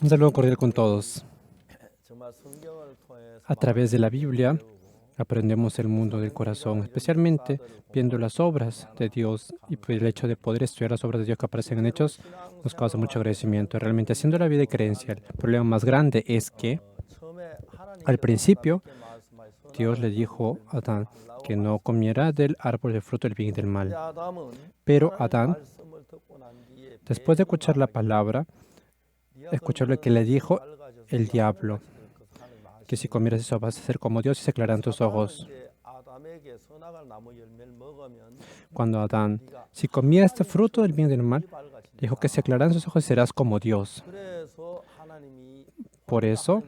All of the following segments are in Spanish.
Un saludo cordial con todos. A través de la Biblia aprendemos el mundo del corazón, especialmente viendo las obras de Dios, y por el hecho de poder estudiar las obras de Dios que aparecen en Hechos nos causa mucho agradecimiento. Realmente haciendo la vida y creencia, el problema más grande es que al principio Dios le dijo a Adán que no comiera del árbol del fruto del bien y del mal. Pero Adán, después de escuchar la palabra, escuchó lo que le dijo el diablo, que si comieras eso vas a ser como Dios y se aclararán tus ojos. Cuando Adán, si comía este fruto del bien y del mal, dijo que se aclararán sus ojos y serás como Dios. Por eso,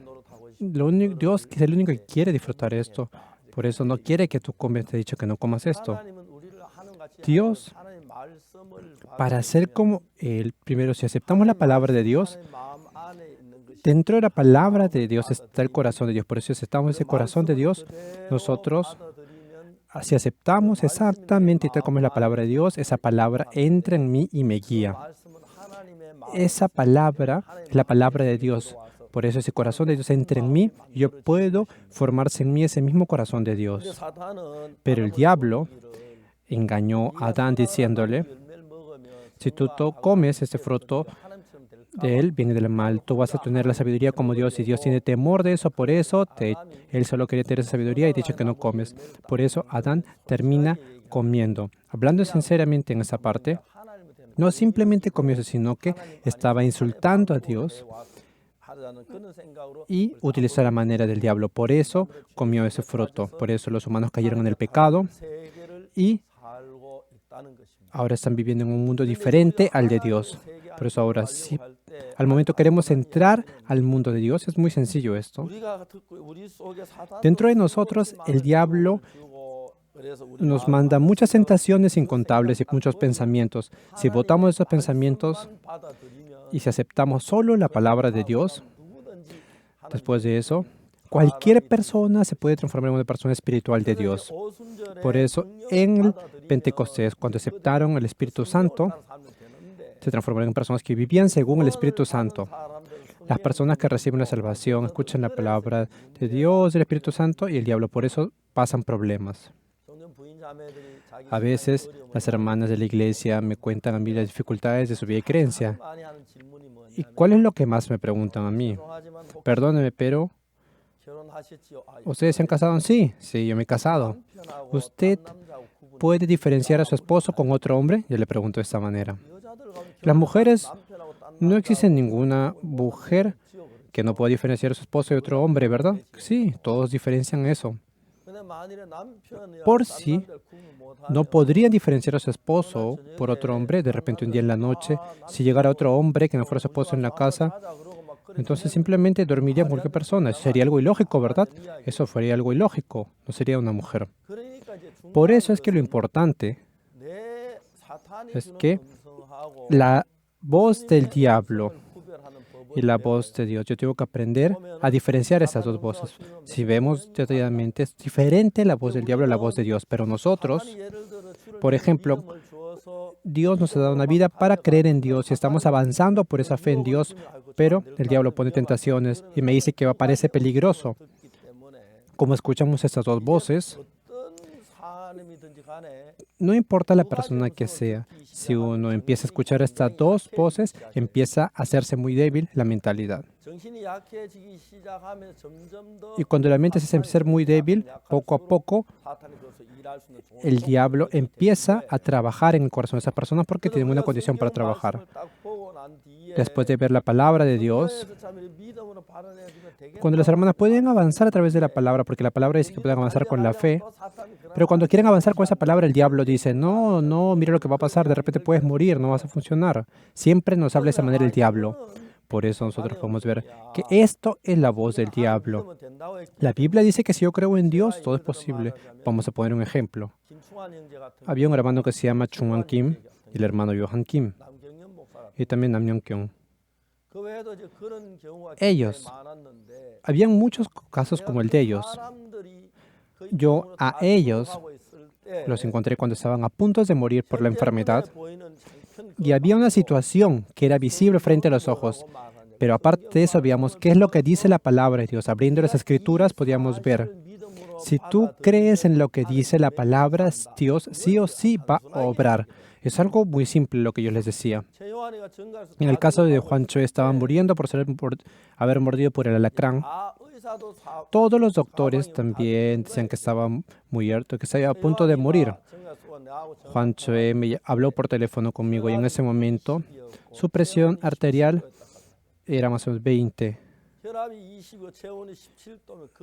Dios es el único que quiere disfrutar esto. Por eso no quiere que tú comes, te he dicho que no comas esto. Dios, para ser como Él, primero, si aceptamos la palabra de Dios, dentro de la palabra de Dios está el corazón de Dios. Por eso, si aceptamos ese corazón de Dios, nosotros, si aceptamos exactamente tal como es la palabra de Dios, esa palabra entra en mí y me guía. Esa palabra es la palabra de Dios. Por eso ese corazón de Dios entra en mí y yo puedo formarse en mí ese mismo corazón de Dios. Pero el diablo engañó a Adán diciéndole, si tú comes este fruto de él, viene del mal, tú vas a tener la sabiduría como Dios y Dios tiene temor de eso, por eso él solo quería tener esa sabiduría y dice que no comes. Por eso Adán termina comiendo. Hablando sinceramente en esa parte, no simplemente comió eso, sino que estaba insultando a Dios y utilizó la manera del diablo. Por eso comió ese fruto. Por eso los humanos cayeron en el pecado y ahora están viviendo en un mundo diferente al de Dios. Por eso ahora sí, al momento queremos entrar al mundo de Dios. Es muy sencillo esto. Dentro de nosotros, el diablo nos manda muchas tentaciones incontables y muchos pensamientos. Si votamos esos pensamientos y si aceptamos solo la palabra de Dios, después de eso, cualquier persona se puede transformar en una persona espiritual de Dios. Por eso, en el Pentecostés, cuando aceptaron el Espíritu Santo, se transformaron en personas que vivían según el Espíritu Santo. Las personas que reciben la salvación escuchan la palabra de Dios, del Espíritu Santo y el diablo. Por eso pasan problemas. A veces las hermanas de la iglesia me cuentan a mí las dificultades de su vida y creencia. ¿Y cuál es lo que más me preguntan a mí? Perdóneme, pero ¿ustedes se han casado? Sí, yo me he casado. ¿Usted puede diferenciar a su esposo con otro hombre? Yo le pregunto de esta manera. Las mujeres, no existe ninguna mujer que no pueda diferenciar a su esposo de otro hombre, ¿verdad? Sí, todos diferencian eso. Por si no podrían diferenciar a su esposo por otro hombre, de repente un día en la noche, si llegara otro hombre que no fuera su esposo en la casa, entonces simplemente dormiría con cualquier persona. Eso sería algo ilógico, ¿verdad? Eso sería algo ilógico, no sería una mujer. Por eso es que lo importante es que la voz del diablo y la voz de Dios, yo tengo que aprender a diferenciar esas dos voces. Si vemos detalladamente, es diferente la voz del diablo y la voz de Dios, pero nosotros, por ejemplo, Dios nos ha dado una vida para creer en Dios y estamos avanzando por esa fe en Dios, pero el diablo pone tentaciones y me dice que parece peligroso. Como escuchamos estas dos voces, no importa la persona que sea, si uno empieza a escuchar estas dos voces, empieza a hacerse muy débil la mentalidad. Y cuando la mente se empieza a ser muy débil, poco a poco, el diablo empieza a trabajar en el corazón de esas personas porque tienen una condición para trabajar. Después de ver la palabra de Dios, cuando las hermanas pueden avanzar a través de la palabra, porque la palabra dice que pueden avanzar con la fe, pero cuando quieren avanzar con esa palabra, el diablo dice, no, mira lo que va a pasar, de repente puedes morir, no vas a funcionar. Siempre nos habla de esa manera el diablo. Por eso nosotros podemos ver que esto es la voz del diablo. La Biblia dice que si yo creo en Dios, todo es posible. Vamos a poner un ejemplo. Había un hermano que se llama Chung-Hwan Kim y el hermano Johan Kim. Y también Nam Myung-kyung. Ellos, habían muchos casos como el de ellos. Yo a ellos los encontré cuando estaban a punto de morir por la enfermedad Y había una situación que era visible frente a los ojos. Pero aparte de eso, veamos qué es lo que dice la palabra de Dios. Abriendo las escrituras podíamos ver. Si tú crees en lo que dice la palabra, Dios sí o sí va a obrar. Es algo muy simple lo que yo les decía. En el caso de Juan Choi, estaba muriendo por haber mordido por el alacrán. Todos los doctores también decían que estaba muy harto, que estaba a punto de morir. Juan Choi me habló por teléfono conmigo y en ese momento su presión arterial era más o menos 20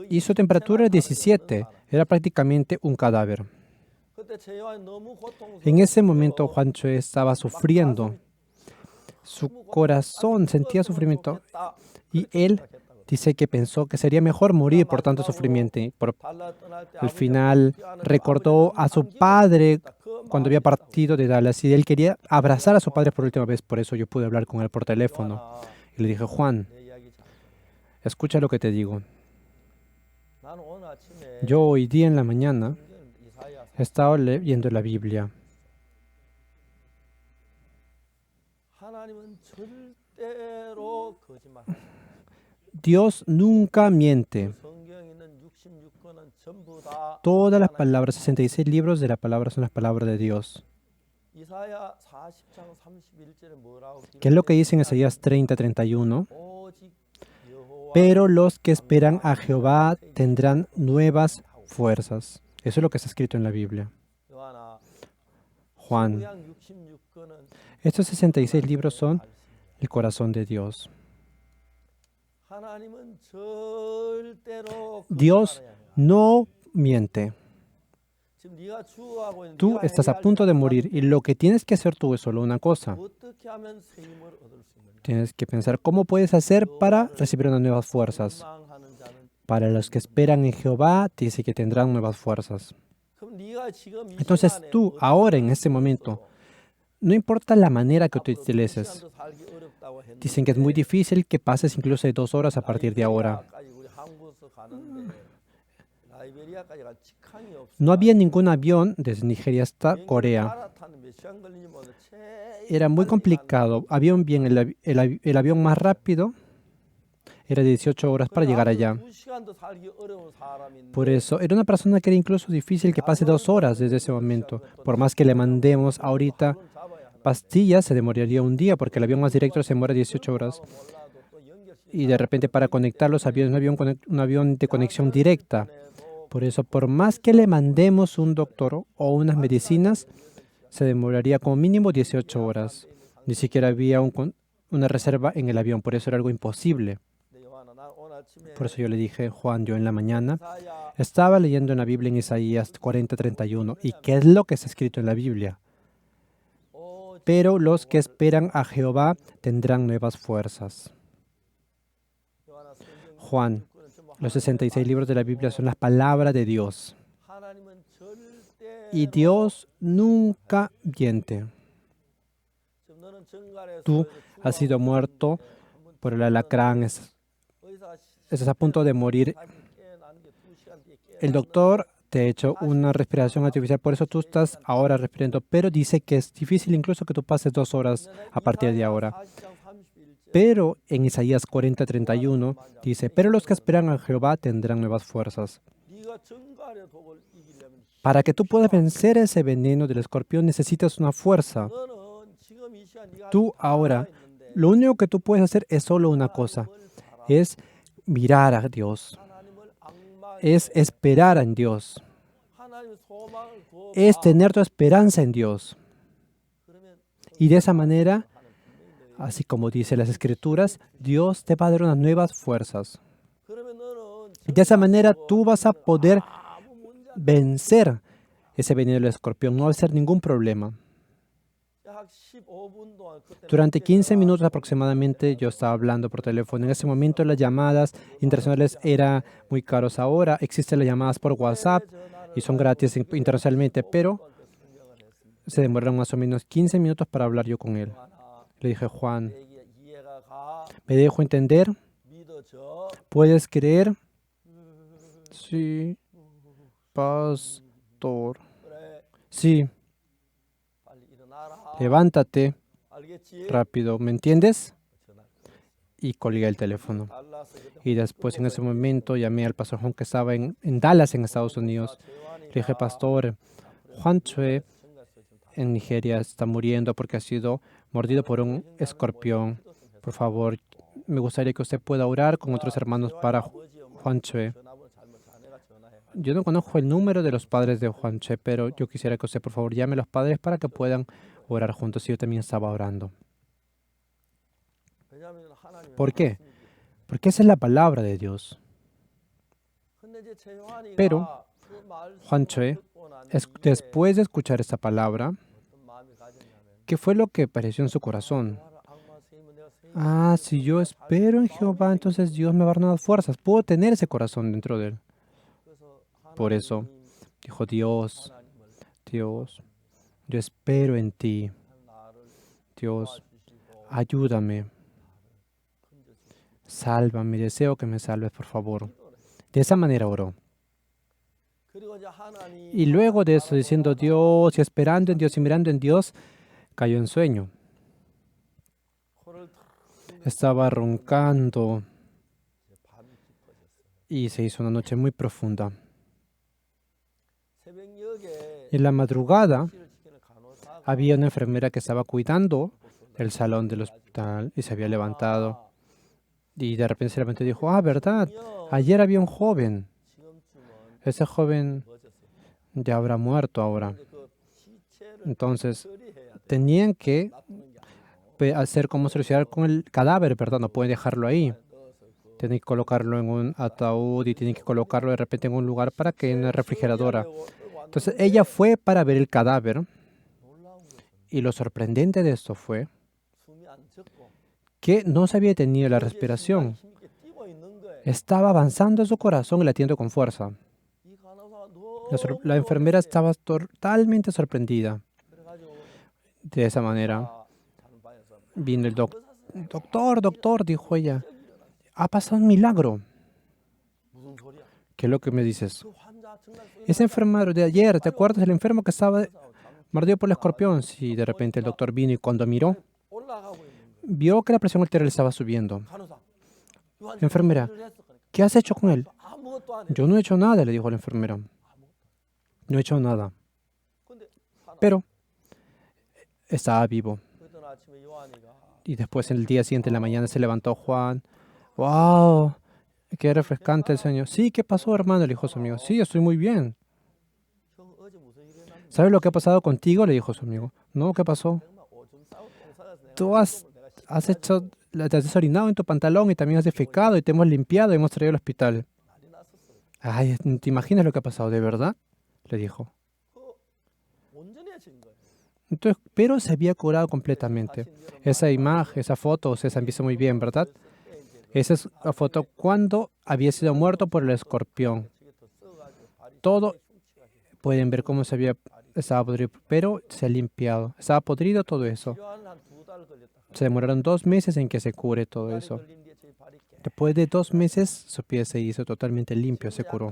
y su temperatura era 17. Era prácticamente un cadáver. En ese momento Juan Choi estaba sufriendo. Su corazón sentía sufrimiento y él dice que pensó que sería mejor morir por tanto sufrimiento. Al final recordó a su padre cuando había partido de Dallas y él quería abrazar a su padre por última vez. Por eso yo pude hablar con él por teléfono. Y le dije, Juan, escucha lo que te digo. Yo hoy día en la mañana he estado leyendo la Biblia. Dios nunca miente. Todas las palabras, 66 libros de la palabra son las palabras de Dios. ¿Qué es lo que dice en Isaías 30:31? Pero los que esperan a Jehová tendrán nuevas fuerzas. Eso es lo que está escrito en la Biblia. Juan. Estos 66 libros son el corazón de Dios. Dios no miente. Tú estás a punto de morir y lo que tienes que hacer tú es solo una cosa. Tienes que pensar cómo puedes hacer para recibir unas nuevas fuerzas. Para los que esperan en Jehová, dice que tendrán nuevas fuerzas. Entonces tú, ahora en este momento, no importa la manera que tú utilices. Dicen que es muy difícil que pases incluso de 2 horas a partir de ahora. No había ningún avión desde Nigeria hasta Corea. Era muy complicado. El avión más rápido era de 18 horas para llegar allá. Por eso, era una persona que era incluso difícil que pase 2 horas desde ese momento. Por más que le mandemos ahorita pastillas, se demoraría un día porque el avión más directo se demora 18 horas. Y de repente para conectar los aviones, un avión de conexión directa. Por eso, por más que le mandemos un doctor o unas medicinas, se demoraría como mínimo 18 horas. Ni siquiera había una reserva en el avión, por eso era algo imposible. Por eso yo le dije, Juan, yo en la mañana estaba leyendo en la Biblia en Isaías 40:31. ¿Y qué es lo que está escrito en la Biblia? Pero los que esperan a Jehová tendrán nuevas fuerzas. Juan, los 66 libros de la Biblia son las palabras de Dios. Y Dios nunca miente. Tú has sido muerto por el alacrán, estás a punto de morir. El doctor te ha hecho una respiración artificial, por eso tú estás ahora respirando, pero dice que es difícil incluso que tú pases 2 horas a partir de ahora. Pero en Isaías 40:31 dice, pero los que esperan a Jehová tendrán nuevas fuerzas. Para que tú puedas vencer ese veneno del escorpión necesitas una fuerza. Tú ahora, lo único que tú puedes hacer es solo una cosa, es mirar a Dios, es esperar en Dios, es tener tu esperanza en Dios. Y de esa manera, así como dice las Escrituras, Dios te va a dar unas nuevas fuerzas. Y de esa manera tú vas a poder vencer ese veneno del escorpión, no va a ser ningún problema. Durante 15 minutos aproximadamente yo estaba hablando por teléfono. En ese momento las llamadas internacionales eran muy caras. Ahora existen las llamadas por WhatsApp y son gratis internacionalmente, pero se demoraron más o menos 15 minutos para hablar yo con él. Le dije, Juan, ¿me dejo entender? ¿Puedes creer? Sí, pastor. Sí. Levántate rápido, ¿me entiendes? Y colgué el teléfono. Y después en ese momento llamé al pastor Juan que estaba en Dallas, en Estados Unidos. Le dije, pastor, Juan Chue en Nigeria está muriendo porque ha sido mordido por un escorpión. Por favor, me gustaría que usted pueda orar con otros hermanos para Juan Chue. Yo no conozco el número de los padres de Juan Chue, pero yo quisiera que usted, por favor, llame a los padres para que puedan orar juntos. Y yo también estaba orando. ¿Por qué? Porque esa es la palabra de Dios. Pero Juan Chue, después de escuchar esa palabra, ¿qué fue lo que pareció en su corazón? Ah, si yo espero en Jehová, entonces Dios me va a dar nuevas fuerzas. Puedo tener ese corazón dentro de él. Por eso dijo Dios, Dios, yo espero en ti. Dios, ayúdame. Sálvame, deseo que me salves, por favor. De esa manera oró. Y luego de eso, diciendo Dios y esperando en Dios y mirando en Dios, cayó en sueño. Estaba roncando y se hizo una noche muy profunda. En la madrugada había una enfermera que estaba cuidando el salón del hospital y se había levantado. Y de repente se levantó y dijo, ah, ¿verdad? Ayer había un joven. Ese joven ya habrá muerto ahora. Entonces, tenían que hacer como solucionar con el cadáver, ¿verdad? No pueden dejarlo ahí. Tienen que colocarlo en un ataúd y tienen que colocarlo de repente en un lugar para que en una refrigeradora. Entonces, ella fue para ver el cadáver y lo sorprendente de esto fue que no se había detenido la respiración. Estaba avanzando su corazón y latiendo con fuerza. La enfermera estaba totalmente sorprendida. De esa manera, vino el doctor, dijo ella, ha pasado un milagro. ¿Qué es lo que me dices? Ese enfermero de ayer, ¿te acuerdas del enfermo que estaba mordido por el escorpión? Sí, de repente el doctor vino y cuando miró, vio que la presión arterial estaba subiendo. Enfermera, ¿qué has hecho con él? Yo no he hecho nada, le dijo la enfermera. No he hecho nada. Pero estaba vivo. Y después, en el día siguiente, en la mañana, se levantó Juan. ¡Wow! Qué refrescante el sueño. Sí, ¿qué pasó, hermano? Le dijo su amigo. Sí, estoy muy bien. ¿Sabes lo que ha pasado contigo? Le dijo su amigo. No, ¿qué pasó? Tú te has orinado en tu pantalón y también has defecado y te hemos limpiado y hemos traído al hospital. Ay, ¿te imaginas lo que ha pasado? ¿De verdad? Le dijo. Entonces, pero se había curado completamente. Esa imagen, esa foto, ustedes han visto muy bien, ¿verdad? Esa es la foto cuando había sido muerto por el escorpión. Todo, pueden ver cómo estaba podrido, pero se ha limpiado. Estaba podrido todo eso. Se demoraron 2 meses en que se cure todo eso. Después de 2 meses, su pie se hizo totalmente limpio, se curó.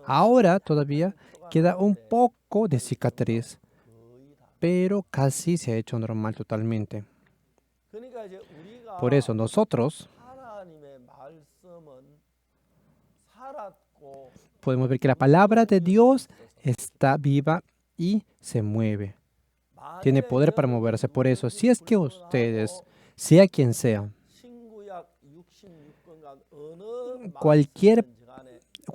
Ahora todavía queda un poco de cicatriz, pero casi se ha hecho normal totalmente. Por eso nosotros podemos ver que la palabra de Dios está viva y se mueve. Tiene poder para moverse. Por eso, si es que ustedes, sea quien sea, cualquier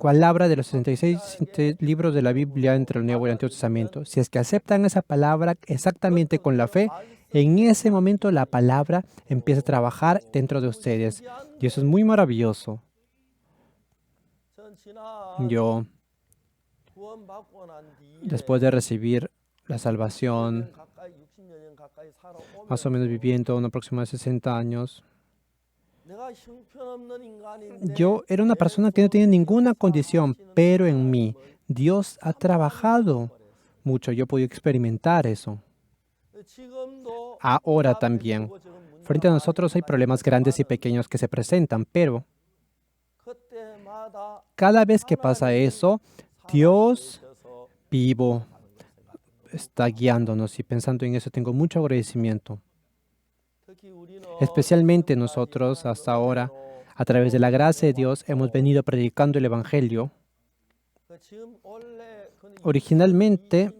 palabra de los 66 libros de la Biblia entre el Nuevo y el Antiguo Testamento, si es que aceptan esa palabra exactamente con la fe, en ese momento la palabra empieza a trabajar dentro de ustedes. Y eso es muy maravilloso. Yo, después de recibir la salvación, más o menos viviendo una próxima de 60 años, yo era una persona que no tenía ninguna condición, pero en mí Dios ha trabajado mucho. Yo he podido experimentar eso. Ahora también, frente a nosotros hay problemas grandes y pequeños que se presentan, pero cada vez que pasa eso, Dios vivo está guiándonos y pensando en eso tengo mucho agradecimiento. Especialmente nosotros hasta ahora, a través de la gracia de Dios, hemos venido predicando el Evangelio. Originalmente,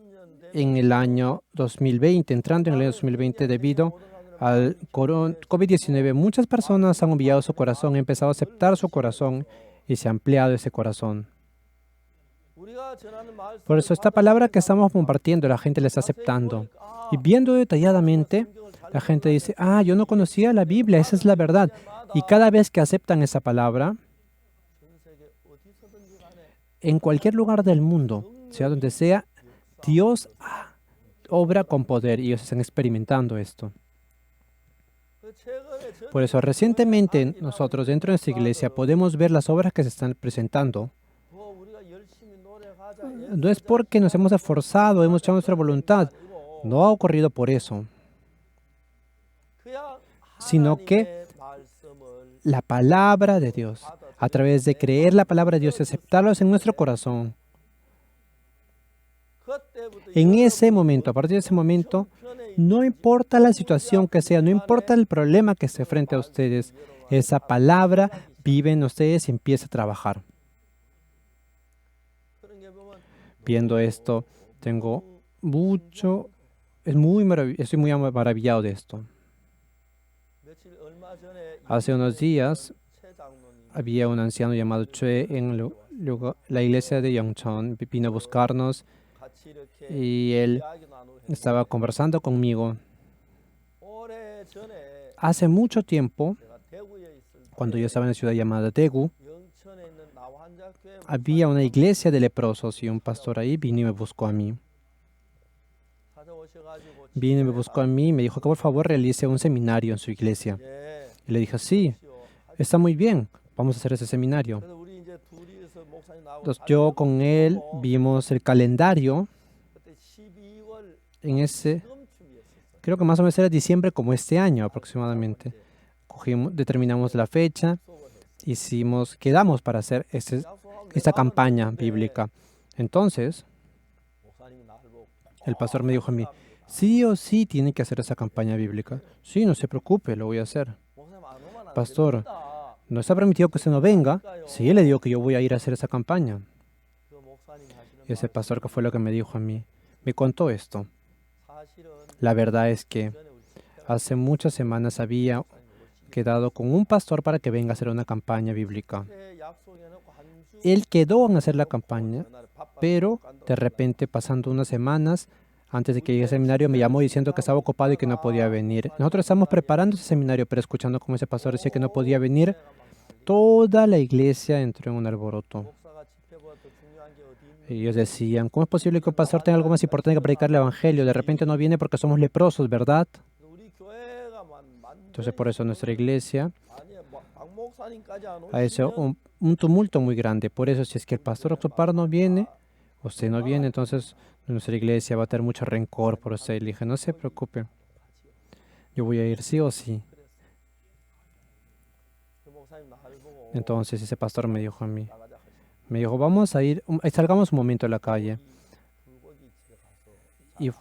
en el año 2020, entrando en el año 2020, debido al COVID-19, muchas personas han humillado su corazón, han empezado a aceptar su corazón y se ha ampliado ese corazón. Por eso esta palabra que estamos compartiendo, la gente la está aceptando. Y viendo detalladamente, la gente dice, ah, yo no conocía la Biblia, esa es la verdad. Y cada vez que aceptan esa palabra, en cualquier lugar del mundo, sea donde sea, Dios obra con poder y ellos están experimentando esto. Por eso, recientemente nosotros dentro de nuestra iglesia podemos ver las obras que se están presentando. No es porque nos hemos esforzado, hemos echado nuestra voluntad. No ha ocurrido por eso, sino que la palabra de Dios, a través de creer la palabra de Dios y aceptarlos en nuestro corazón, en ese momento, a partir de ese momento, no importa la situación que sea, no importa el problema que se frente a ustedes, esa palabra vive en ustedes y empieza a trabajar. Viendo esto, estoy muy maravillado de esto. Hace unos días había un anciano llamado Chue en la iglesia de Yongchon, vino a buscarnos y él estaba conversando conmigo. Hace mucho tiempo, cuando yo estaba en la ciudad llamada Daegu, había una iglesia de leprosos y un pastor ahí vino y me buscó a mí. Vino y me buscó a mí y me dijo que por favor realice un seminario en su iglesia. Y le dije, sí, está muy bien, vamos a hacer ese seminario. Entonces, yo con él vimos el calendario en creo que más o menos era diciembre como este año aproximadamente. Determinamos la fecha, quedamos para hacer esta campaña bíblica. Entonces, el pastor me dijo a mí, sí o sí tiene que hacer esa campaña bíblica. Sí, no se preocupe, lo voy a hacer. Pastor, ¿no está permitido que usted no venga? Sí, le digo que yo voy a ir a hacer esa campaña. Y ese pastor, que fue lo que me dijo a mí, me contó esto. La verdad es que hace muchas semanas había quedado con un pastor para que venga a hacer una campaña bíblica. Él quedó en hacer la campaña, pero de repente, pasando unas semanas, antes de que llegue al seminario, me llamó diciendo que estaba ocupado y que no podía venir. Nosotros estamos preparando ese seminario, pero escuchando cómo ese pastor decía que no podía venir, toda la iglesia entró en un alboroto. Ellos decían, ¿cómo es posible que un pastor tenga algo más importante que predicar el evangelio? De repente no viene porque somos leprosos, ¿verdad? Entonces, por eso nuestra iglesia ha hecho un tumulto muy grande. Por eso, si es que el pastor Octopar no viene, usted no viene, entonces nuestra iglesia va a tener mucho rencor por usted. Le dije, no se preocupe, yo voy a ir sí o sí. Entonces ese pastor me dijo a mí, vamos a ir, salgamos un momento a la calle. Y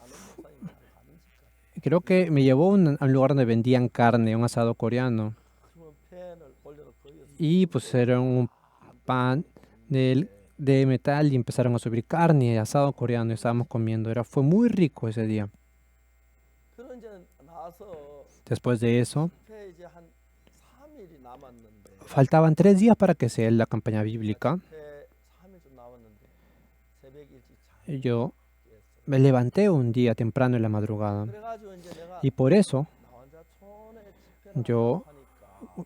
creo que me llevó a un lugar donde vendían carne, un asado coreano. Y pusieron un pan de metal y empezaron a subir carne, asado coreano, y estábamos comiendo. Fue muy rico ese día. Después de eso, faltaban 3 días para que sea la campaña bíblica. Y yo me levanté un día temprano en la madrugada. Y por eso yo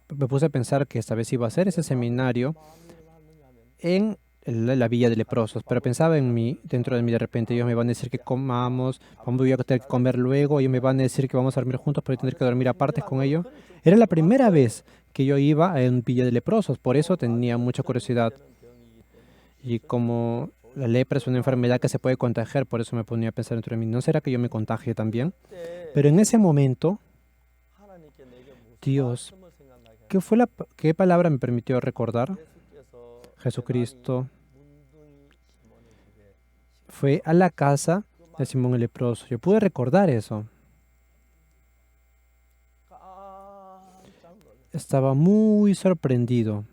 me puse a pensar que esta vez iba a hacer ese seminario en la villa de leprosos, pero pensaba en mí, dentro de mí de repente, ellos me van a decir que comamos, voy a tener que comer luego, ellos me van a decir que vamos a dormir juntos, pero yo tendré que dormir aparte con ellos. Era la primera vez que yo iba a un villa de leprosos, por eso tenía mucha curiosidad. Y como la lepra es una enfermedad que se puede contagiar, por eso me ponía a pensar dentro de mí, ¿no será que yo me contagie también? Pero en ese momento, Dios, ¿qué palabra me permitió recordar? Jesucristo fue a la casa de Simón el leproso. Yo pude recordar eso. estaba muy sorprendido.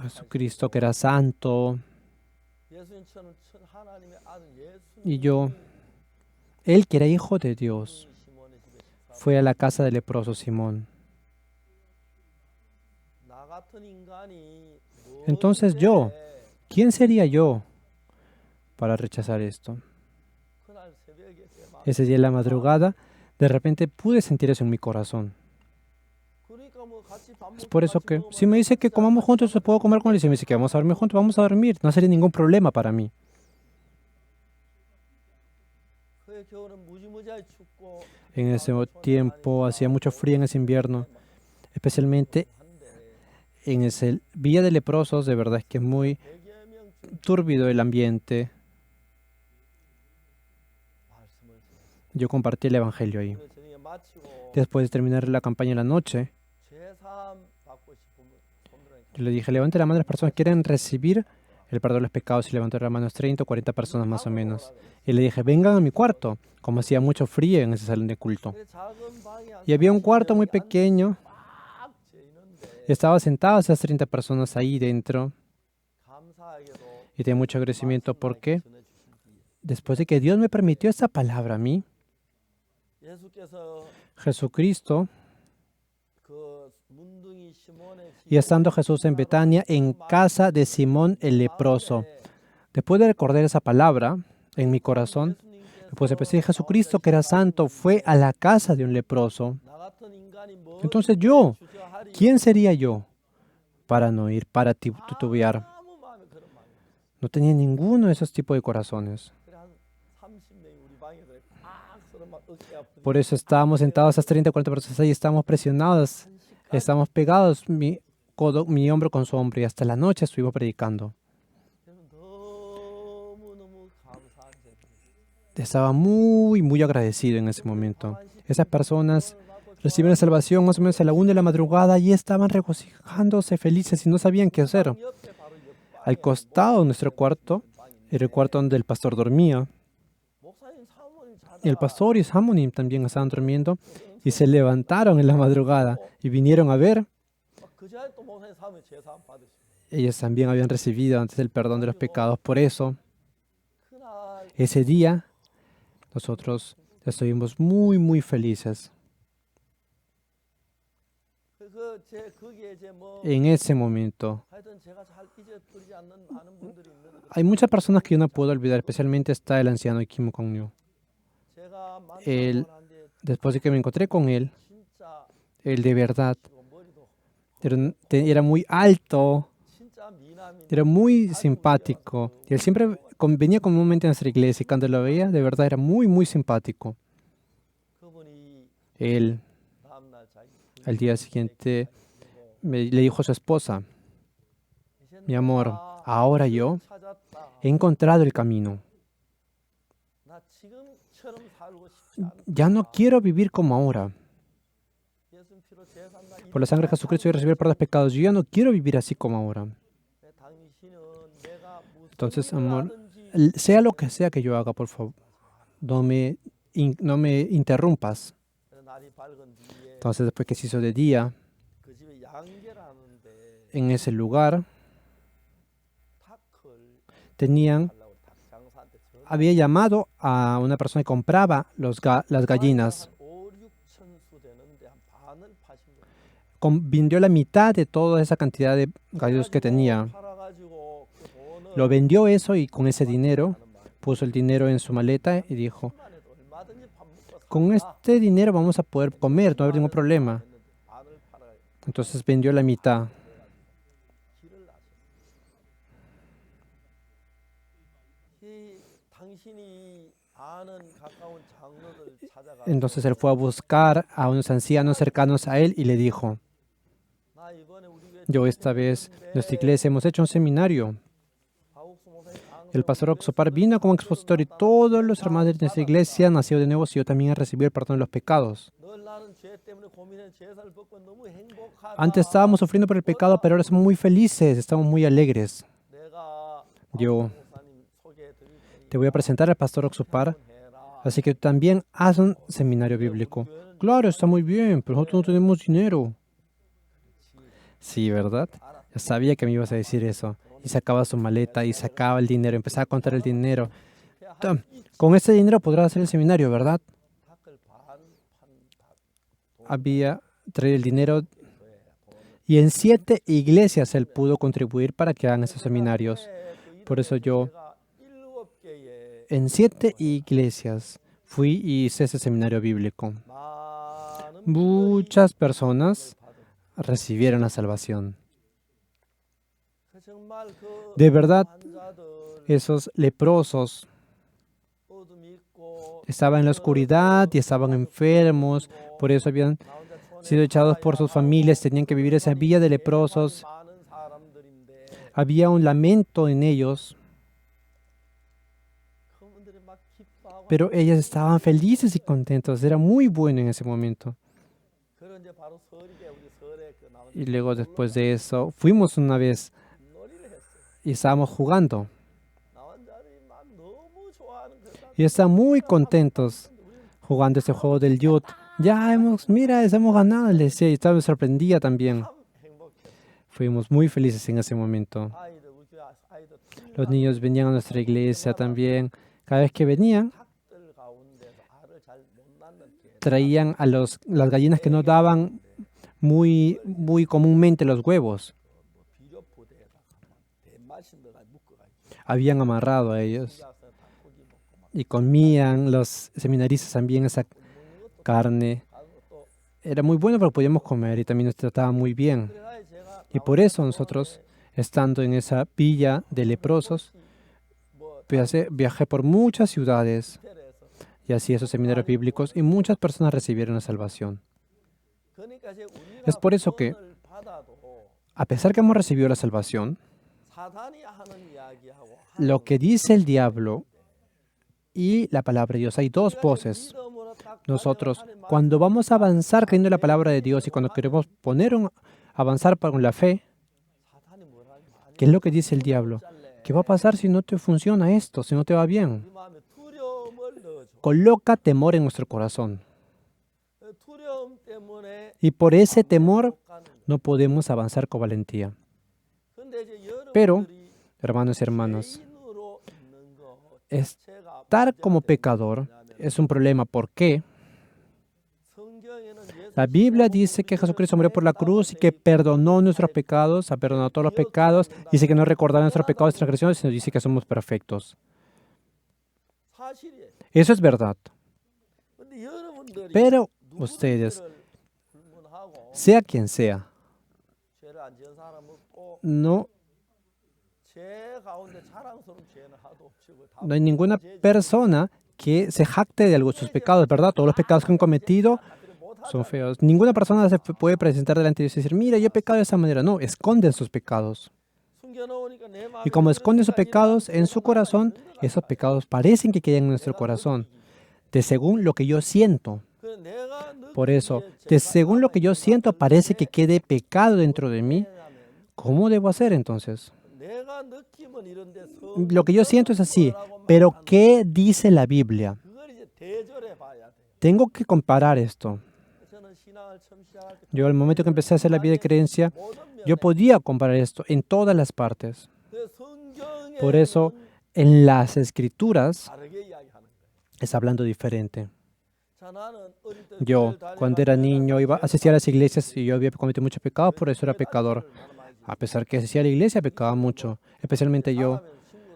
Jesucristo, que era santo, y él que era hijo de Dios, fue a la casa del leproso Simón. Entonces ¿quién sería yo para rechazar esto? Ese día en la madrugada, de repente pude sentir eso en mi corazón. Es por eso que, si me dice que comamos juntos, yo puedo comer con él. Y si me dice que vamos a dormir juntos, vamos a dormir. No sería ningún problema para mí. En ese tiempo hacía mucho frío en ese invierno, especialmente en ese Villa de Leprosos. De verdad es que es muy túrbido el ambiente. Yo compartí el evangelio ahí. Después de terminar la campaña en la noche, yo le dije, levante la mano a las personas que quieren recibir el perdón de los pecados. Y levantó las manos 30 o 40 personas más o menos. Y le dije, vengan a mi cuarto, como hacía mucho frío en ese salón de culto. Y había un cuarto muy pequeño. Estaba sentadas esas 30 personas ahí dentro. Y tenía mucho agradecimiento porque después de que Dios me permitió esa palabra a mí, Jesucristo, y estando Jesús en Betania, en casa de Simón el leproso, después de recordar esa palabra en mi corazón, después de pensar, Jesucristo, que era santo, fue a la casa de un leproso. Entonces ¿quién sería yo para no ir, para titubear? No tenía ninguno de esos tipos de corazones. Por eso estábamos sentados esas 30 o 40 personas ahí, estábamos presionados, estábamos pegados, mi hombro con su hombro, y hasta la noche estuvimos predicando. Estaba muy, muy agradecido en ese momento. Esas personas recibieron salvación más o menos a la 1 de la madrugada y estaban regocijándose felices y no sabían qué hacer. Al costado de nuestro cuarto era el cuarto donde el pastor dormía. Y el pastor y Samonim también estaban durmiendo y se levantaron en la madrugada y vinieron a ver. Ellos también habían recibido antes el perdón de los pecados. Por eso, ese día, nosotros estuvimos muy, muy felices. En ese momento, hay muchas personas que yo no puedo olvidar, especialmente está el anciano Kim Kong-yu. Después de que me encontré con él de verdad era muy alto, era muy simpático. Y él siempre venía comúnmente a nuestra iglesia y cuando lo veía, de verdad era muy, muy simpático. Él, al día siguiente, le dijo a su esposa, mi amor, ahora yo he encontrado el camino. Ya no quiero vivir como ahora. Por la sangre de Jesucristo yo recibí el perdón de los pecados. Yo ya no quiero vivir así como ahora. Entonces, amor, sea lo que sea que yo haga, por favor, no me interrumpas. Entonces, después que se hizo de día, en ese lugar, había llamado a una persona que compraba las gallinas. Vendió la mitad de toda esa cantidad de gallos que tenía. Lo vendió eso y con ese dinero puso el dinero en su maleta y dijo, con este dinero vamos a poder comer, no va a haber ningún problema. Entonces vendió la mitad. Entonces él fue a buscar a unos ancianos cercanos a él y le dijo, yo esta vez, en nuestra iglesia hemos hecho un seminario. El pastor Oxopar vino como expositor y todos los hermanos de nuestra iglesia han nacido de nuevo y yo también he recibido el perdón de los pecados. Antes estábamos sufriendo por el pecado, pero ahora somos muy felices, estamos muy alegres. Yo te voy a presentar al pastor Oxopar, así que tú también haz un seminario bíblico. claro, está muy bien, pero nosotros no tenemos dinero. Sí, ¿verdad? Yo sabía que me ibas a decir eso. Y sacaba su maleta y sacaba el dinero, empezaba a contar el dinero. Tom, con ese dinero podrás hacer el seminario, ¿verdad? Había traído el dinero y en 7 iglesias él pudo contribuir para que hagan esos seminarios. Por eso yo en 7 iglesias fui y hice ese seminario bíblico. Muchas personas recibieron la salvación. De verdad, esos leprosos estaban en la oscuridad y estaban enfermos, por eso habían sido echados por sus familias, tenían que vivir esa vida de leprosos. Había un lamento en ellos, pero ellas estaban felices y contentos. Era muy bueno en ese momento. Y luego después de eso, fuimos una vez y estábamos jugando. Y estaban muy contentos jugando ese juego del Youth. Mira, hemos ganado, les decía, y estaba sorprendida también. Fuimos muy felices en ese momento. Los niños venían a nuestra iglesia también. Cada vez que venían, traían a las gallinas que no daban muy comúnmente los huevos. Habían amarrado a ellos y comían los seminaristas también esa carne. Era muy bueno porque podíamos comer y también nos trataban muy bien. Y por eso nosotros, estando en esa villa de leprosos, viajé por muchas ciudades y hacía esos seminarios bíblicos y muchas personas recibieron la salvación. Es por eso que, a pesar que hemos recibido la salvación, lo que dice el diablo y la palabra de Dios, hay dos voces. Nosotros, cuando vamos a avanzar creyendo en la palabra de Dios y cuando queremos avanzar con la fe, ¿qué es lo que dice el diablo? ¿Qué va a pasar si no te funciona esto, si no te va bien? Coloca temor en nuestro corazón. Y por ese temor no podemos avanzar con valentía. Pero, hermanos y hermanas, estar como pecador es un problema. ¿Por qué? La Biblia dice que Jesucristo murió por la cruz y que perdonó nuestros pecados, ha perdonado todos los pecados. Dice que no recordará nuestros pecados y transgresiones, sino dice que somos perfectos. Eso es verdad. Pero ustedes, sea quien sea, no hay ninguna persona que se jacte de sus pecados, ¿verdad? Todos los pecados que han cometido son feos. Ninguna persona se puede presentar delante de Dios y decir, mira, yo he pecado de esa manera. No, esconden sus pecados. Y como esconden sus pecados en su corazón, esos pecados parecen que quedan en nuestro corazón, de según lo que yo siento. Por eso, de según lo que yo siento, parece que quede pecado dentro de mí. ¿Cómo debo hacer entonces? Lo que yo siento es así, pero ¿qué dice la Biblia? Tengo que comparar esto. Yo, al momento que empecé a hacer la vida de creencia, yo podía comparar esto en todas las partes. Por eso, en las Escrituras, está hablando diferente. Yo, cuando era niño, asistía a las iglesias y yo había cometido muchos pecados, por eso era pecador. A pesar que asistía a la iglesia, pecaba mucho. Especialmente yo,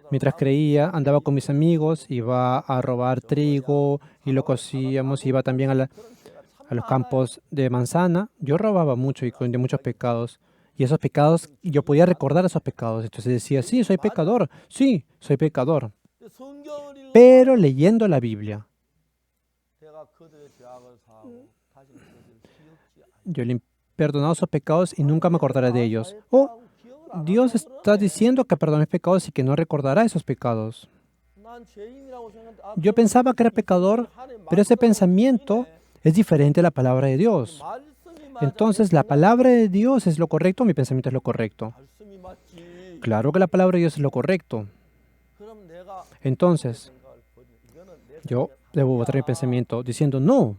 mientras creía, andaba con mis amigos, iba a robar trigo y lo cocíamos, iba también a los campos de manzana. Yo robaba mucho y cometía muchos pecados. Y esos pecados, yo podía recordar esos pecados. Entonces decía, sí, soy pecador. Sí, soy pecador. Pero leyendo la Biblia, yo le he perdonado esos pecados y nunca me acordaré de ellos. Oh, Dios está diciendo que perdone pecados y que no recordará esos pecados. Yo pensaba que era pecador, pero ese pensamiento es diferente a la palabra de Dios. Entonces, ¿la palabra de Dios es lo correcto o mi pensamiento es lo correcto? Claro que la palabra de Dios es lo correcto. Entonces, yo debo botar mi pensamiento diciendo, no,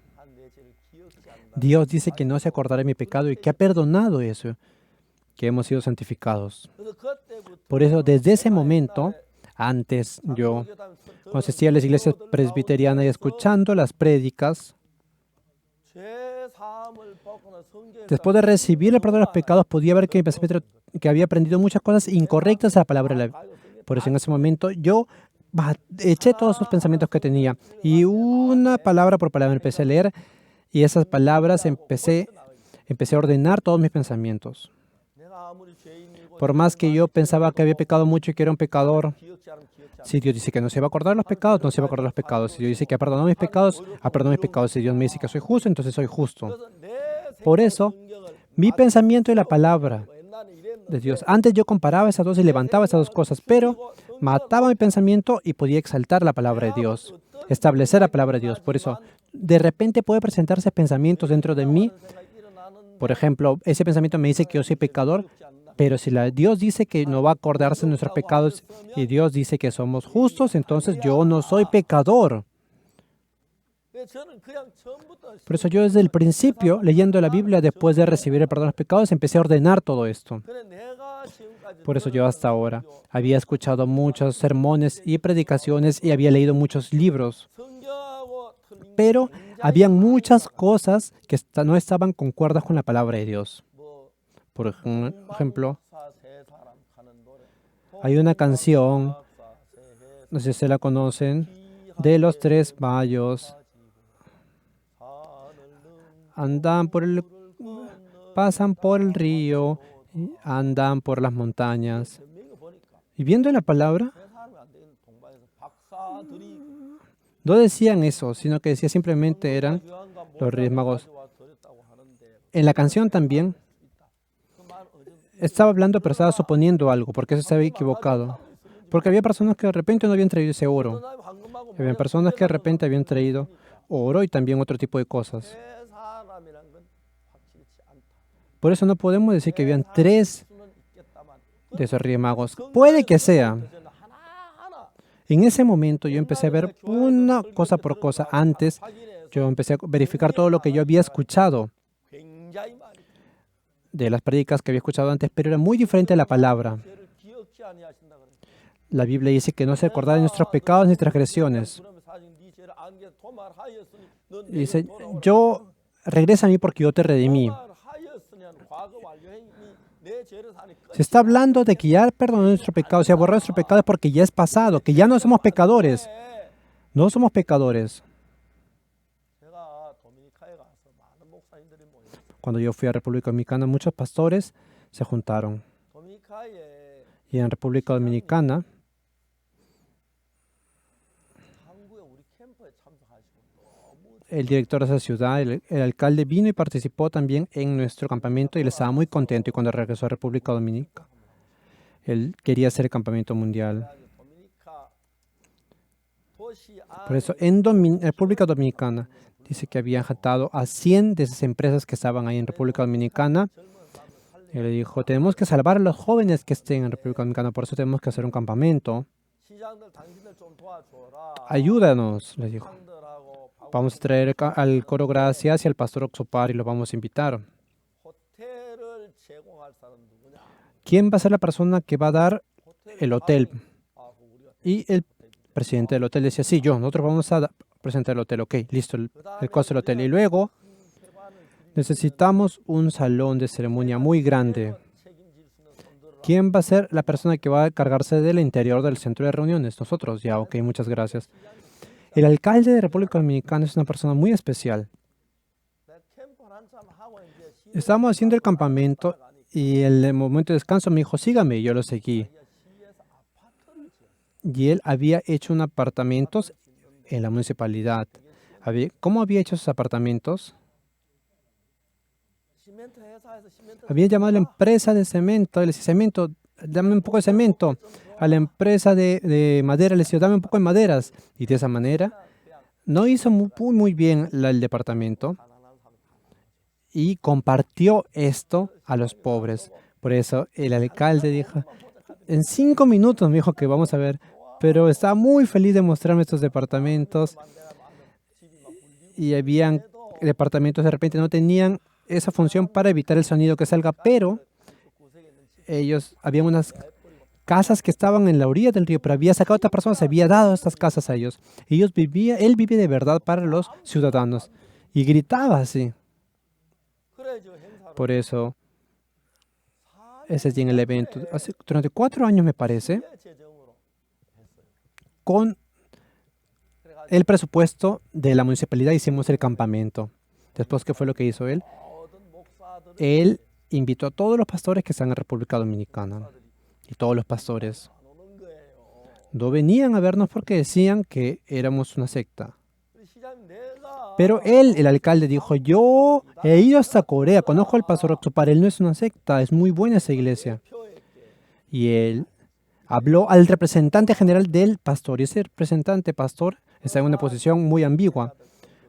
Dios dice que no se acordará de mi pecado y que ha perdonado eso, que hemos sido santificados. Por eso, desde ese momento, antes yo, cuando asistía a las iglesias presbiterianas y escuchando las prédicas, después de recibir el perdón de los pecados, podía ver que había aprendido muchas cosas incorrectas a la palabra de la. Por eso en ese momento yo eché todos esos pensamientos que tenía y una palabra por palabra empecé a leer y esas palabras empecé a ordenar todos mis pensamientos. Por más que yo pensaba que había pecado mucho y que era un pecador, si Dios dice que no se va a acordar los pecados, no se va a acordar los pecados. Si Dios dice que ha perdonado mis pecados, ha perdonado mis pecados. Si Dios me dice que soy justo, entonces soy justo. Por eso, mi pensamiento y la palabra de Dios. Antes yo comparaba esas dos y levantaba esas dos cosas, pero mataba mi pensamiento y podía exaltar la palabra de Dios, establecer la palabra de Dios. Por eso, de repente puede presentarse pensamientos dentro de mí. Por ejemplo, ese pensamiento me dice que yo soy pecador, pero si Dios dice que no va a acordarse de nuestros pecados y Dios dice que somos justos, entonces yo no soy pecador. Por eso yo desde el principio, leyendo la Biblia, después de recibir el perdón de los pecados, empecé a ordenar todo esto. Por eso yo hasta ahora había escuchado muchos sermones y predicaciones y había leído muchos libros. Pero habían muchas cosas que no estaban concuerdas con la palabra de Dios. Por ejemplo, hay una canción, no sé si se la conocen, de los Tres Mayos. Pasan por el río, andan por las montañas. Y viendo la palabra, no decían eso, sino que decía simplemente eran los Reyes Magos. En la canción también estaba hablando, pero estaba suponiendo algo, porque eso se había equivocado. Porque había personas que de repente no habían traído ese oro. Había personas que de repente habían traído oro y también otro tipo de cosas. Por eso no podemos decir que habían tres de esos Reyes Magos. Puede que sea. En ese momento yo empecé a ver una cosa por cosa. Antes yo empecé a verificar todo lo que yo había escuchado de las prédicas que había escuchado antes, pero era muy diferente a la palabra. La Biblia dice que no se acordaba de nuestros pecados ni transgresiones. Dice, regresa a mí porque yo te redimí. Se está hablando de que ya perdonó nuestro pecado, se ha borrado nuestro pecado porque ya es pasado, que ya no somos pecadores. No somos pecadores. Cuando yo fui a República Dominicana, muchos pastores se juntaron. Y en República Dominicana, el director de esa ciudad, el alcalde vino y participó también en nuestro campamento y él estaba muy contento. Y cuando regresó a República Dominicana, él quería hacer el campamento mundial. Por eso, en República Dominicana, dice que habían jatado a 100 de esas empresas que estaban ahí en República Dominicana. Y le dijo, tenemos que salvar a los jóvenes que estén en República Dominicana, por eso tenemos que hacer un campamento. Ayúdanos, les dijo. Vamos a traer al coro Gracias y al pastor Oxopar y lo vamos a invitar. ¿Quién va a ser la persona que va a dar el hotel? Y el presidente del hotel decía, sí, nosotros vamos a presentar el hotel. Ok, listo, el costo del hotel. Y luego necesitamos un salón de ceremonia muy grande. ¿Quién va a ser la persona que va a encargarse del interior del centro de reuniones? Nosotros. Ya, ok, muchas gracias. El alcalde de República Dominicana es una persona muy especial. Estábamos haciendo el campamento y en el momento de descanso me dijo, sígame, y yo lo seguí. Y él había hecho unos apartamentos en la municipalidad. ¿Cómo había hecho esos apartamentos? Había llamado a la empresa de cemento, le decía, cemento, dame un poco de cemento. A la empresa de madera le decía, dame un poco de maderas. Y de esa manera no hizo muy bien el departamento y compartió esto a los pobres. Por eso el alcalde dijo, en 5 minutos me dijo que vamos a ver, pero estaba muy feliz de mostrarme estos departamentos y habían departamentos de repente no tenían esa función para evitar el sonido que salga, pero habían unas casas que estaban en la orilla del río, pero había sacado a otras personas, había dado estas casas a ellos. Él vivía de verdad para los ciudadanos y gritaba así. Por eso, ese día en el evento, durante 4 años me parece, con el presupuesto de la municipalidad hicimos el campamento. Después, ¿qué fue lo que hizo él? Él invitó a todos los pastores que están en República Dominicana. Y todos los pastores no venían a vernos porque decían que éramos una secta. Pero él, el alcalde, dijo, yo he ido hasta Corea, conozco al pastor Oxupar, él no es una secta, es muy buena esa iglesia. Y él habló al representante general del pastor, y ese representante pastor está en una posición muy ambigua.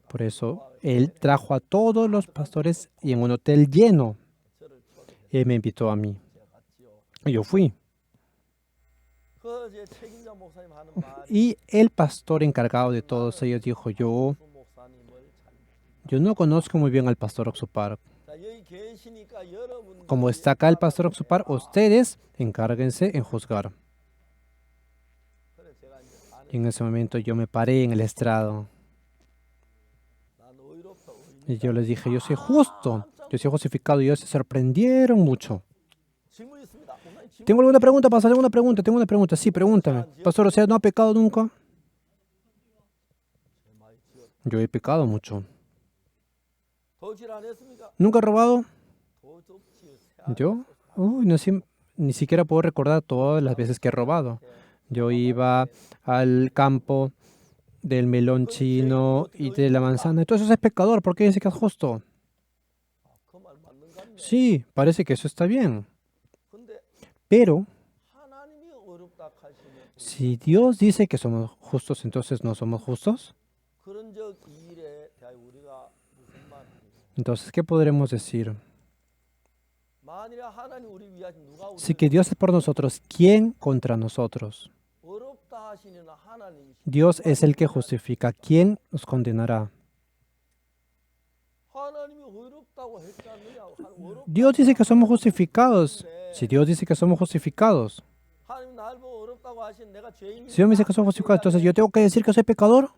Por eso, él trajo a todos los pastores y en un hotel lleno. Él me invitó a mí. Y yo fui. Y el pastor encargado de todos ellos dijo, yo no conozco muy bien al pastor Oxupar. Como está acá el pastor Oxupar, ustedes encárguense en juzgar. Y en ese momento yo me paré en el estrado. Y yo les dije, yo soy justo, yo soy justificado. Y ellos se sorprendieron mucho. ¿Tengo alguna pregunta, pastor? Tengo una pregunta. Sí, pregúntame. Pastor, ¿usted no ha pecado nunca? Yo he pecado mucho. ¿Nunca he robado? ¿Yo? Ni siquiera puedo recordar todas las veces que he robado. Yo iba al campo del melón chino y de la manzana. Entonces es pecador. ¿Por qué dice que es justo? Sí, parece que eso está bien. Pero, si Dios dice que somos justos, entonces no somos justos. Entonces, ¿qué podremos decir? Si que Dios es por nosotros, ¿quién contra nosotros? Dios es el que justifica. ¿Quién nos condenará? Dios dice que somos justificados. Si Dios dice que somos justificados, si Dios me dice que somos justificados, entonces yo tengo que decir que soy pecador.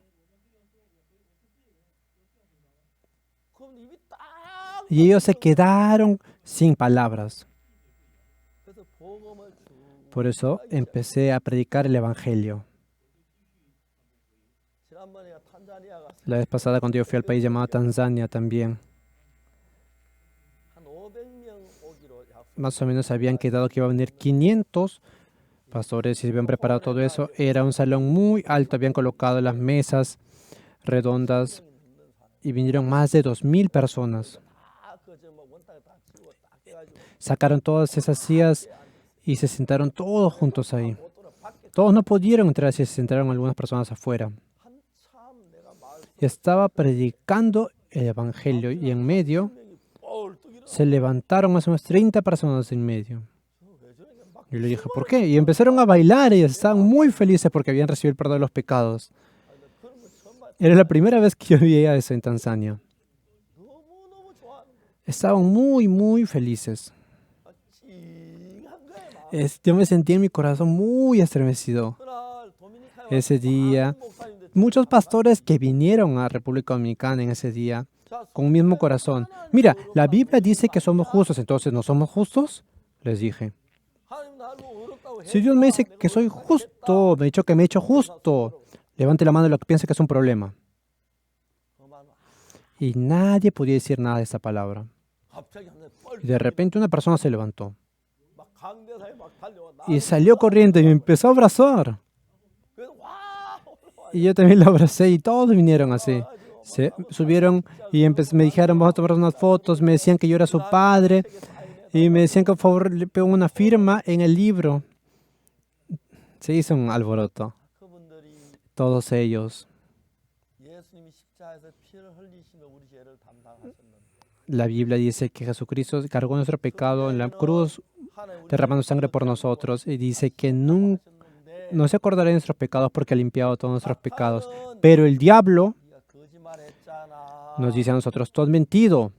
Y ellos se quedaron sin palabras. Por eso empecé a predicar el Evangelio. La vez pasada cuando yo fui al país llamado Tanzania también, más o menos habían quedado que iba a venir 500 pastores y se habían preparado todo eso. Era un salón muy alto, habían colocado las mesas redondas y vinieron más de 2000 personas. Sacaron todas esas sillas y se sentaron todos juntos ahí. Todos no pudieron entrar, se sentaron algunas personas afuera. Y estaba predicando el Evangelio y en medio se levantaron más o menos 30 personas en medio. Y le dije, ¿por qué? Y empezaron a bailar y estaban muy felices porque habían recibido el perdón de los pecados. Era la primera vez que yo veía eso en Tanzania. Estaban muy, muy felices. Yo me sentí en mi corazón muy estremecido. Ese día, muchos pastores que vinieron a República Dominicana en ese día, con un mismo corazón. Mira, la Biblia dice que somos justos, entonces ¿no somos justos? Les dije. Si Dios me dice que soy justo, me ha dicho que me he hecho justo, levante la mano lo que piense que es un problema. Y nadie podía decir nada de esa palabra. Y de repente una persona se levantó. Y salió corriendo y me empezó a abrazar. Y yo también lo abracé y todos vinieron así. Se subieron y me dijeron, vamos a tomar unas fotos. Me decían que yo era su padre. Y me decían que por favor le pongo una firma en el libro. Se hizo un alboroto. Todos ellos. La Biblia dice que Jesucristo cargó nuestro pecado en la cruz, derramando sangre por nosotros. Y dice que no se acordará de nuestros pecados porque ha limpiado todos nuestros pecados. Pero el diablo Nos dice a nosotros, tú has mentido,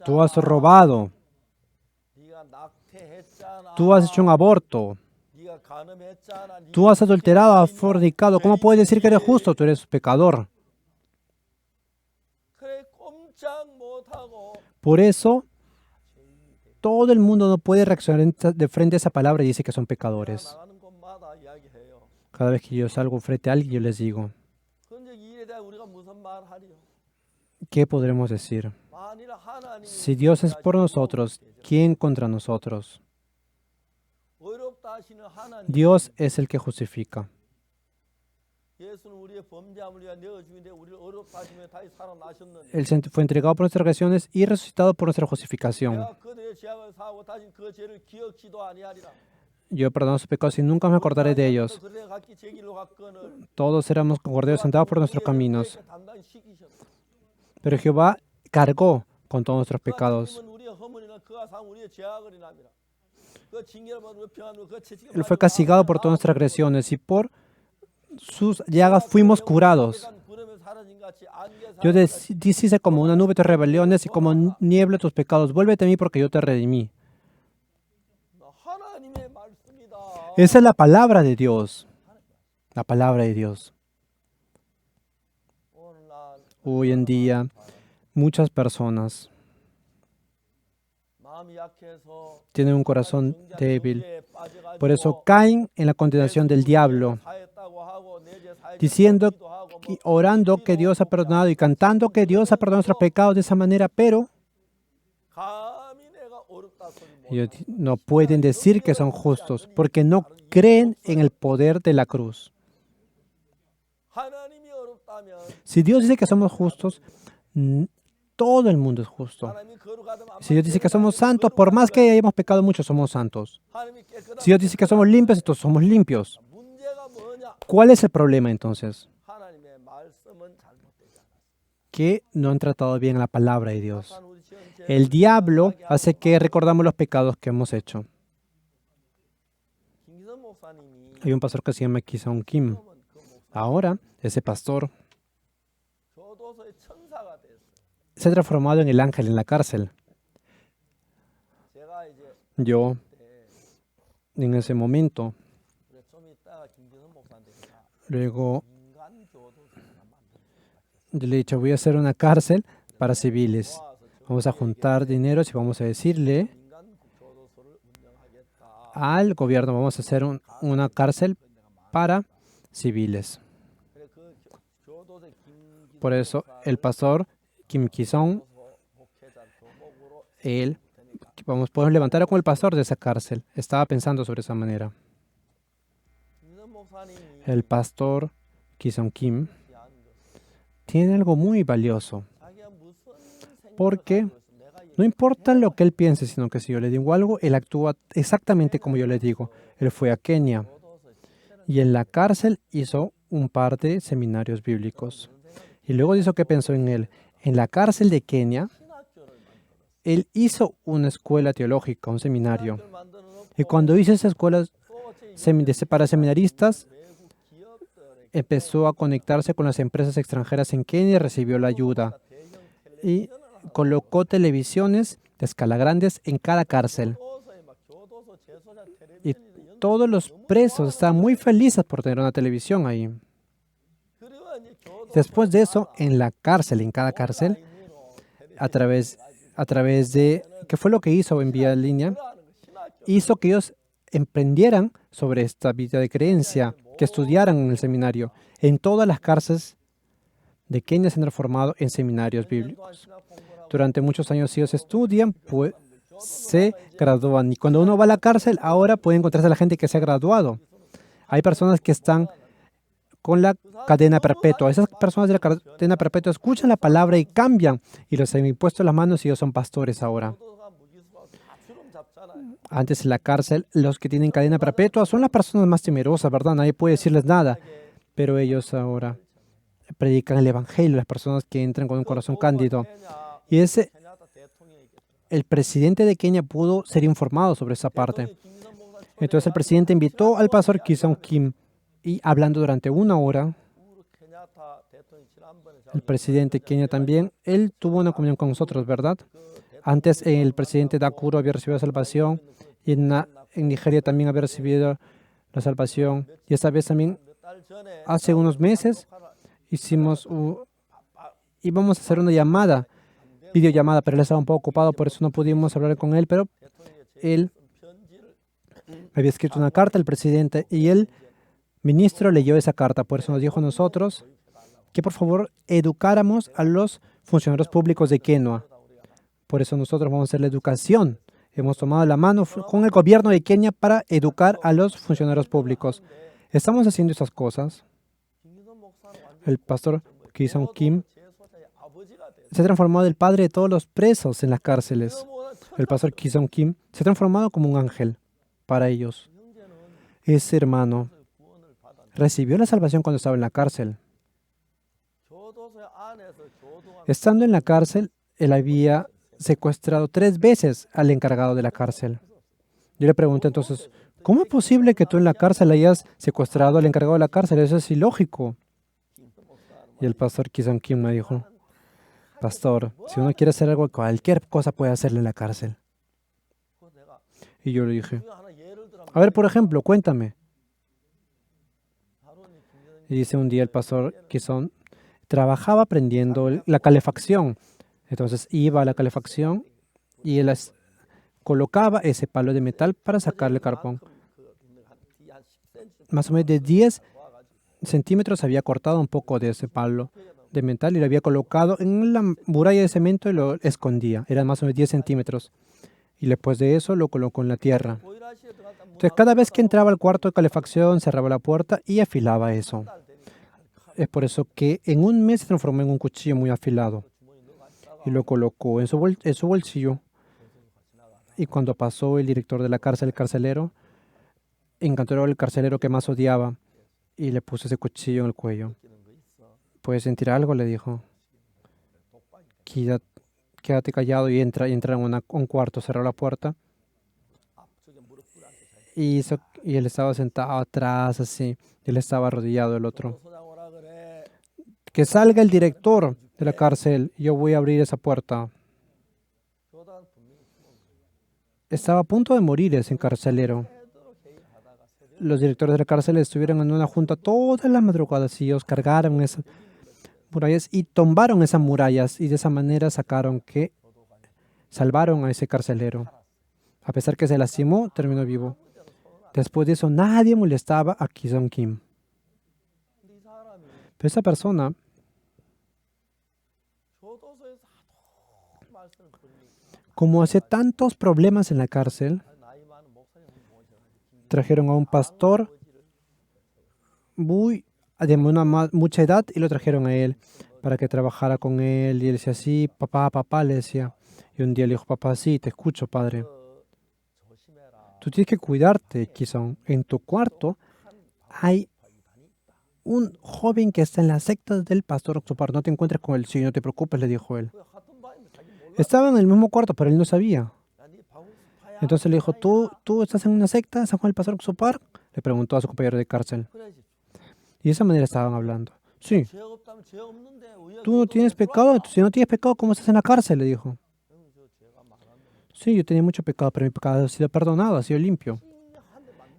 tú has robado, tú has hecho un aborto, tú has adulterado, has fornicado. ¿Cómo puedes decir que eres justo? Tú eres pecador. Por eso, todo el mundo no puede reaccionar de frente a esa palabra y dice que son pecadores. Cada vez que yo salgo frente a alguien, yo les digo, ¿qué podremos decir? Si Dios es por nosotros, ¿quién contra nosotros? Dios es el que justifica. Él fue entregado por nuestras transgresiones y resucitado por nuestra justificación. Yo he perdonado sus pecados y nunca me acordaré de ellos. Todos éramos como corderos sentados por nuestros caminos. Pero Jehová cargó con todos nuestros pecados. Él fue castigado por todas nuestras agresiones y por sus llagas fuimos curados. Yo deshice como una nube tus rebeliones y como niebla tus pecados. Vuélvete a mí porque yo te redimí. Esa es la palabra de Dios. La palabra de Dios. Hoy en día, muchas personas tienen un corazón débil. Por eso caen en la condenación del diablo, diciendo, orando que Dios ha perdonado y cantando que Dios ha perdonado nuestros pecados de esa manera, pero ellos no pueden decir que son justos porque no creen en el poder de la cruz. Si Dios dice que somos justos, todo el mundo es justo. Si Dios dice que somos santos, por más que hayamos pecado mucho, somos santos. Si Dios dice que somos limpios, entonces somos limpios. ¿Cuál es el problema entonces? Que no han tratado bien la palabra de Dios. El diablo hace que recordamos los pecados que hemos hecho. Hay un pastor que se llama Ki-Seong Kim. Ahora, ese pastor se ha transformado en el ángel en la cárcel. Yo, en ese momento, luego yo le he dicho, voy a hacer una cárcel para civiles. Vamos a juntar dinero y vamos a decirle al gobierno, vamos a hacer una cárcel para civiles. Por eso, el pastor Kim Ki-Song, podemos levantar con el pastor de esa cárcel. Estaba pensando sobre esa manera. El pastor Ki-Song Kim tiene algo muy valioso, porque no importa lo que él piense, sino que si yo le digo algo, él actúa exactamente como yo le digo. Él fue a Kenia y en la cárcel hizo un par de seminarios bíblicos. Y luego dijo que pensó en él. En la cárcel de Kenia, él hizo una escuela teológica, un seminario. Y cuando hizo esa escuela para seminaristas, empezó a conectarse con las empresas extranjeras en Kenia y recibió la ayuda. Y colocó televisiones de escala grandes en cada cárcel. Y todos los presos estaban muy felices por tener una televisión ahí. Después de eso, en la cárcel, en cada cárcel, a través de, ¿qué fue lo que hizo en vía línea? Hizo que ellos emprendieran sobre esta vida de creencia, que estudiaran en el seminario. En todas las cárceles de Kenia se han transformado en seminarios bíblicos. Durante muchos años ellos estudian, pues se gradúan. Y cuando uno va a la cárcel, ahora puede encontrarse a la gente que se ha graduado. Hay personas que están con la cadena perpetua. Esas personas de la cadena perpetua escuchan la palabra y cambian. Y los han impuesto las manos y ellos son pastores ahora. Antes en la cárcel, los que tienen cadena perpetua son las personas más temerosas, ¿verdad? Nadie puede decirles nada. Pero ellos ahora predican el evangelio, las personas que entran con un corazón cándido. Y el presidente de Kenia pudo ser informado sobre esa parte. Entonces el presidente invitó al pastor Ki-Seong Kim y hablando durante 1 hora, El presidente de Kenia también, él tuvo una comunión con nosotros, ¿verdad? Antes el presidente Dakuro había recibido salvación y en Nigeria también había recibido la salvación. Y esta vez también, hace unos meses, íbamos a hacer una llamada, videollamada, pero él estaba un poco ocupado, por eso no pudimos hablar con él, pero él había escrito una carta al presidente y el ministro leyó esa carta, por eso nos dijo a nosotros que por favor educáramos a los funcionarios públicos de Kenia. Por eso nosotros vamos a hacer la educación. Hemos tomado la mano con el gobierno de Kenia para educar a los funcionarios públicos. Estamos haciendo esas cosas. El pastor Ki-Sung Kim se ha transformado el padre de todos los presos en las cárceles. El pastor Ki-Sung Kim se ha transformado como un ángel para ellos. Ese hermano recibió la salvación cuando estaba en la cárcel. Estando en la cárcel, él había secuestrado 3 veces al encargado de la cárcel. Yo le pregunté entonces, ¿cómo es posible que tú en la cárcel hayas secuestrado al encargado de la cárcel? Eso es ilógico. Y el pastor Ki-Sung Kim me dijo, pastor, si uno quiere hacer algo, cualquier cosa puede hacerle en la cárcel. Y yo le dije, a ver, por ejemplo, cuéntame. Y dice un día el pastor Ki-Sung trabajaba aprendiendo la calefacción. Entonces iba a la calefacción y él colocaba ese palo de metal para sacarle carbón. Más o menos de 10 centímetros había cortado un poco de ese palo de metal y lo había colocado en la muralla de cemento y lo escondía. Eran más o menos 10 centímetros. Y después de eso lo colocó en la tierra. Entonces cada vez que entraba al cuarto de calefacción, cerraba la puerta y afilaba eso. Es por eso que en un mes se transformó en un cuchillo muy afilado. Y lo colocó en su bolsillo. Y cuando pasó el director de la cárcel, el carcelero, encontró al carcelero que más odiaba y le puso ese cuchillo en el cuello. ¿Puedes sentir algo?, le dijo. Quédate callado y entra en un cuarto, cerró la puerta. Y él estaba sentado atrás, así. Y él estaba arrodillado, el otro. Que salga el director de la cárcel, yo voy a abrir esa puerta. Estaba a punto de morir ese carcelero. Los directores de la cárcel estuvieron en una junta todas las madrugadas y ellos cargaron esas murallas y tumbaron esas murallas y de esa manera salvaron a ese carcelero. A pesar que se lastimó, terminó vivo. Después de eso, nadie molestaba a Ki-Sung Kim. Pero esa persona como hacía tantos problemas en la cárcel, trajeron a un pastor de mucha edad y lo trajeron a él para que trabajara con él. Y él decía, sí, papá, le decía. Y un día le dijo, papá, sí, te escucho, padre. Tú tienes que cuidarte, Ki-Sung. En tu cuarto hay un joven que está en la secta del pastor Oxupar. No te encuentres con él. Sí, no te preocupes, le dijo él. Estaba en el mismo cuarto, pero él no sabía. Entonces le dijo, ¿tú estás en una secta, San Juan el Pastor Oxupar? Le preguntó a su compañero de cárcel. Y de esa manera estaban hablando. Sí. ¿Tú no tienes pecado? Si no tienes pecado, ¿cómo estás en la cárcel?, le dijo. Sí, yo tenía mucho pecado, pero mi pecado ha sido perdonado, ha sido limpio.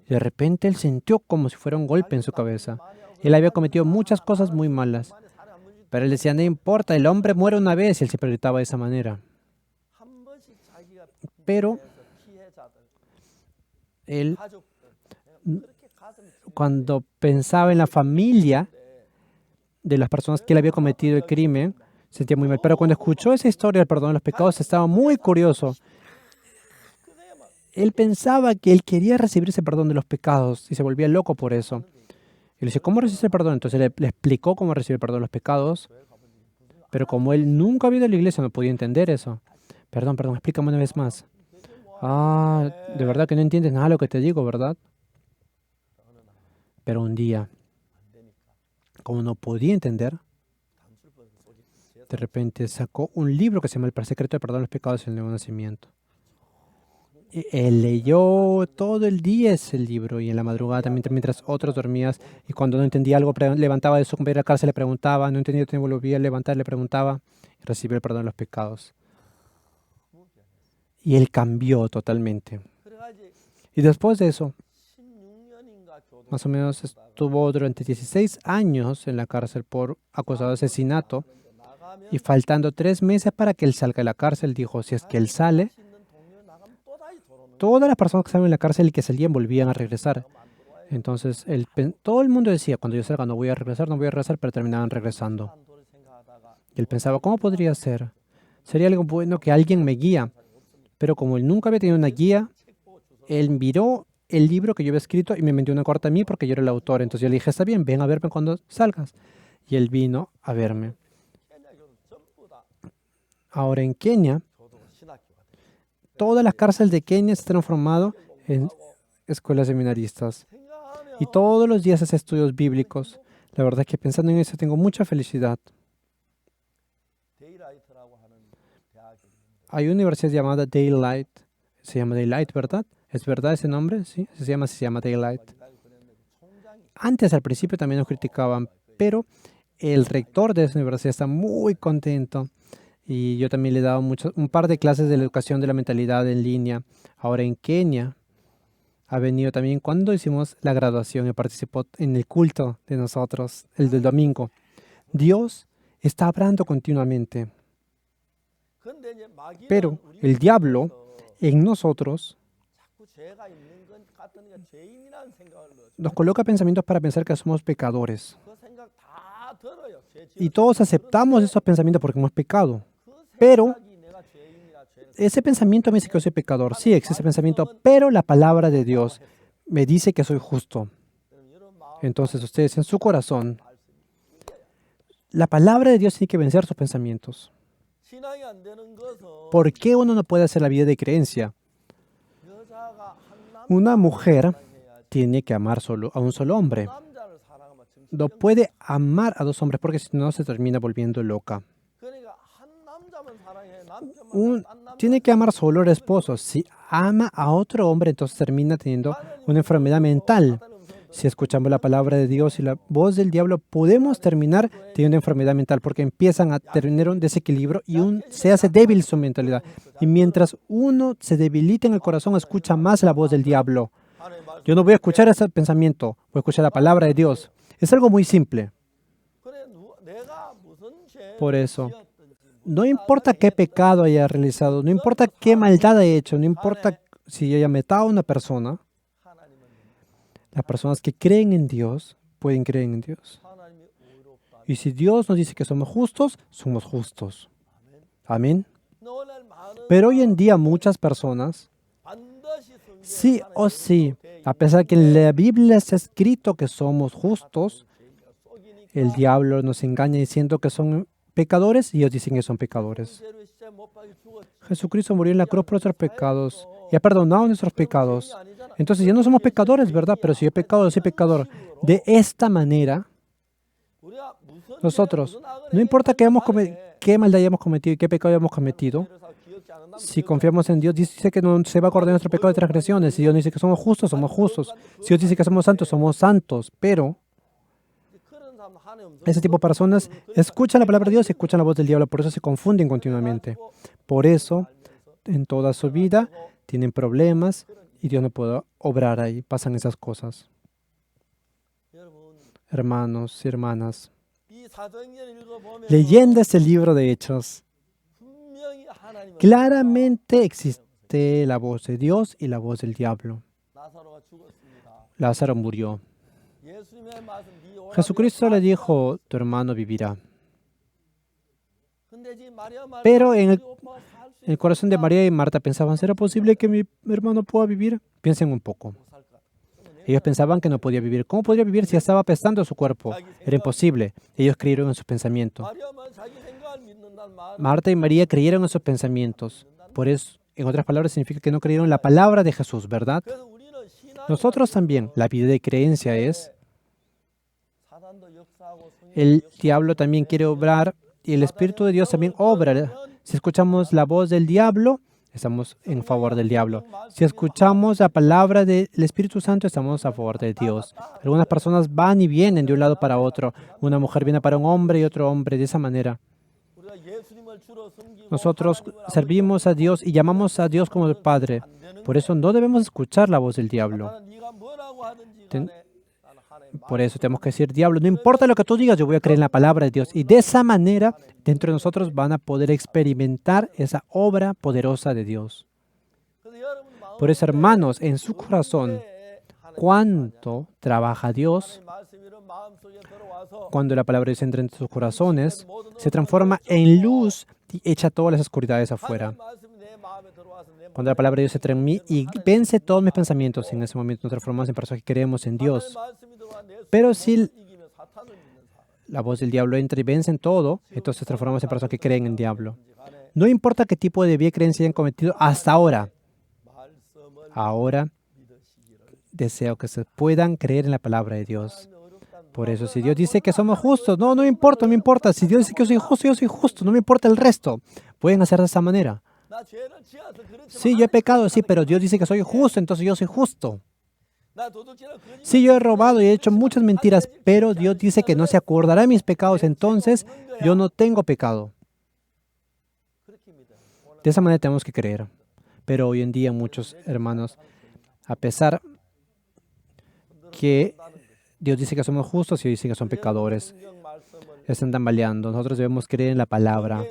Y de repente él sintió como si fuera un golpe en su cabeza. Él había cometido muchas cosas muy malas. Pero él decía, no importa, el hombre muere una vez, y él siempre gritaba de esa manera. Pero él, cuando pensaba en la familia de las personas que él había cometido el crimen, sentía muy mal. Pero cuando escuchó esa historia del perdón de los pecados, estaba muy curioso. Él pensaba que él quería recibir ese perdón de los pecados y se volvía loco por eso. Y le dice, ¿cómo recibes el perdón? Entonces le explicó cómo recibir el perdón de los pecados. Pero como él nunca había ido a la iglesia, no podía entender eso. Perdón, explícame una vez más. Ah, de verdad que no entiendes nada de lo que te digo, ¿verdad? Pero un día, como no podía entender, de repente sacó un libro que se llama El secreto del perdón de los pecados y el nuevo nacimiento. Él leyó todo el día ese libro y en la madrugada también mientras otros dormían y cuando no entendía algo levantaba de su compañero de la cárcel, le preguntaba, no entendía, te volvía a levantar, le preguntaba y recibió el perdón de los pecados. Y él cambió totalmente. Y después de eso, más o menos estuvo durante 16 años en la cárcel por acusado de asesinato y faltando 3 meses para que él salga de la cárcel, dijo, si es que él sale, todas las personas que estaban en la cárcel y que salían volvían a regresar. Entonces, todo el mundo decía, cuando yo salga no voy a regresar, no voy a regresar, pero terminaban regresando. Y él pensaba, ¿cómo podría ser? Sería algo bueno que alguien me guía. Pero como él nunca había tenido una guía, él miró el libro que yo había escrito y me metió una carta a mí porque yo era el autor. Entonces yo le dije, está bien, ven a verme cuando salgas. Y él vino a verme. Ahora en Kenia, todas las cárceles de Kenia se han transformado en escuelas seminaristas. Y todos los días hace estudios bíblicos. La verdad es que pensando en eso tengo mucha felicidad. Hay una universidad llamada Daylight. Se llama Daylight, ¿verdad? ¿Es verdad ese nombre? Sí, se llama Daylight. Antes, al principio, también nos criticaban, pero el rector de esa universidad está muy contento. Y yo también le he dado un par de clases de la educación de la mentalidad en línea. Ahora en Kenia ha venido también cuando hicimos la graduación y participó en el culto de nosotros, el del domingo. Dios está hablando continuamente. Pero el diablo en nosotros nos coloca pensamientos para pensar que somos pecadores. Y todos aceptamos esos pensamientos porque hemos pecado. Pero ese pensamiento me dice que yo soy pecador. Sí, existe ese pensamiento, pero la palabra de Dios me dice que soy justo. Entonces ustedes en su corazón, la palabra de Dios tiene que vencer sus pensamientos. ¿Por qué uno no puede hacer la vida de creencia? Una mujer tiene que amar solo a un solo hombre. No puede amar a 2 hombres porque si no se termina volviendo loca. Tiene que amar solo al esposo. Si ama a otro hombre, entonces termina teniendo una enfermedad mental. Si escuchamos la palabra de Dios y la voz del diablo, podemos terminar teniendo enfermedad mental porque empiezan a tener un desequilibrio y se hace débil su mentalidad. Y mientras uno se debilita en el corazón, escucha más la voz del diablo. Yo no voy a escuchar ese pensamiento, voy a escuchar la palabra de Dios. Es algo muy simple. Por eso, no importa qué pecado haya realizado, no importa qué maldad haya hecho, no importa si haya matado a una persona, las personas que creen en Dios pueden creer en Dios. Y si Dios nos dice que somos justos, somos justos. Amén. Pero hoy en día muchas personas, sí o sí, a pesar de que en la Biblia está escrito que somos justos, el diablo nos engaña diciendo que son pecadores y ellos dicen que son pecadores. Jesucristo murió en la cruz por nuestros pecados y ha perdonado nuestros pecados. Entonces ya no somos pecadores, ¿verdad? Pero si yo he pecado, yo soy pecador. De esta manera, nosotros, no importa qué maldad hayamos cometido y qué pecado hayamos cometido, si confiamos en Dios, dice que no se va a acordar de nuestro pecado de transgresiones. Si Dios dice que somos justos, somos justos. Si Dios dice que somos santos. Pero ese tipo de personas escuchan la palabra de Dios y escuchan la voz del diablo. Por eso se confunden continuamente. Por eso, en toda su vida, tienen problemas y Dios no puede obrar ahí. Pasan esas cosas. Hermanos y hermanas, leyendo este libro de Hechos, claramente existe la voz de Dios y la voz del diablo. Lázaro murió. Jesucristo le dijo, tu hermano vivirá. Pero en el corazón de María y Marta pensaban, ¿será posible que mi hermano pueda vivir? Piensen un poco. Ellos pensaban que no podía vivir. ¿Cómo podría vivir si estaba apestando su cuerpo? Era imposible. Ellos creyeron en sus pensamientos. Marta y María creyeron en sus pensamientos. Por eso, en otras palabras, significa que no creyeron en la palabra de Jesús, ¿verdad? Nosotros también. La vida de creencia es, el diablo también quiere obrar y el Espíritu de Dios también obra. Si escuchamos la voz del diablo, estamos en favor del diablo. Si escuchamos la palabra del Espíritu Santo, estamos a favor de Dios. Algunas personas van y vienen de un lado para otro. Una mujer viene para un hombre y otro hombre, de esa manera. Nosotros servimos a Dios y llamamos a Dios como el Padre. Por eso no debemos escuchar la voz del diablo. Por eso tenemos que decir, diablo, no importa lo que tú digas, yo voy a creer en la palabra de Dios. Y de esa manera, dentro de nosotros van a poder experimentar esa obra poderosa de Dios. Por eso, hermanos, en su corazón, ¿cuánto trabaja Dios? Cuando la palabra de Dios entra en sus corazones, se transforma en luz y echa todas las oscuridades afuera. Cuando la palabra de Dios entra en mí y vence todos mis pensamientos, en ese momento nos transformamos en personas que creemos en Dios. Pero si la voz del diablo entra y vence en todo, entonces transformamos en personas que creen en el diablo. No importa qué tipo de vía creencia hayan cometido hasta ahora. Ahora deseo que se puedan creer en la palabra de Dios. Por eso, si Dios dice que somos justos, no me importa, no me importa. Si Dios dice que yo soy justo, no me importa el resto. Pueden hacer de esa manera. Sí, yo he pecado, sí, pero Dios dice que soy justo, entonces yo soy justo. Sí, yo he robado y he hecho muchas mentiras, pero Dios dice que no se acordará de mis pecados, entonces yo no tengo pecado. De esa manera tenemos que creer. Pero hoy en día muchos hermanos, a pesar que Dios dice que somos justos y Dios dice que son pecadores, están tambaleando. Nosotros debemos creer en la palabra.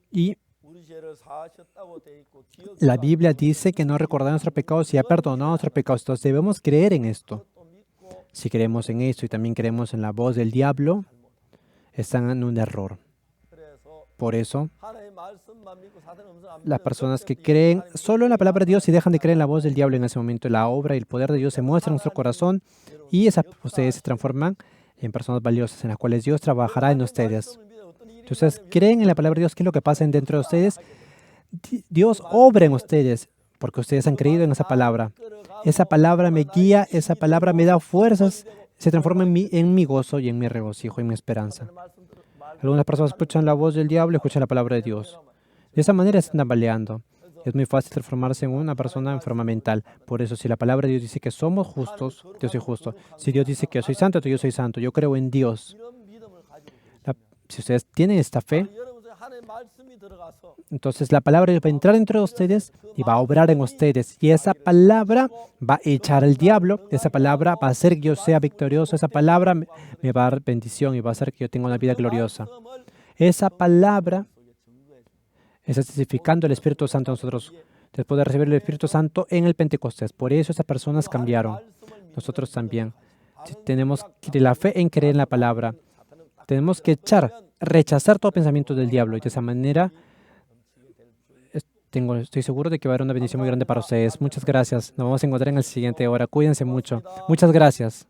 Y la Biblia dice que no recordará nuestros pecados y ha perdonado nuestros pecados. Entonces debemos creer en esto. Si creemos en esto y también creemos en la voz del diablo, están en un error. Por eso, las personas que creen solo en la palabra de Dios y dejan de creer en la voz del diablo en ese momento, la obra y el poder de Dios se muestra en nuestro corazón y ustedes se transforman en personas valiosas en las cuales Dios trabajará en ustedes. Si ustedes creen en la palabra de Dios, ¿qué es lo que pasa dentro de ustedes? Dios obra en ustedes porque ustedes han creído en esa palabra. Esa palabra me guía, esa palabra me da fuerzas, se transforma en mi gozo y en mi regocijo y mi esperanza. Algunas personas escuchan la voz del diablo y escuchan la palabra de Dios. De esa manera se están tambaleando. Es muy fácil transformarse en una persona en forma mental. Por eso, si la palabra de Dios dice que somos justos, yo soy justo. Si Dios dice que yo soy santo, yo soy santo. Yo creo en Dios. Si ustedes tienen esta fe, entonces la palabra de Dios va a entrar dentro de ustedes y va a obrar en ustedes. Y esa palabra va a echar al diablo. Esa palabra va a hacer que yo sea victorioso. Esa palabra me va a dar bendición y va a hacer que yo tenga una vida gloriosa. Esa palabra está testificando el Espíritu Santo a nosotros después de recibir el Espíritu Santo en el Pentecostés. Por eso esas personas cambiaron. Nosotros también. Tenemos la fe en creer en la palabra. Tenemos que rechazar todo pensamiento del diablo. Y de esa manera estoy seguro de que va a haber una bendición muy grande para ustedes. Muchas gracias. Nos vamos a encontrar en el siguiente hora. Cuídense mucho. Muchas gracias.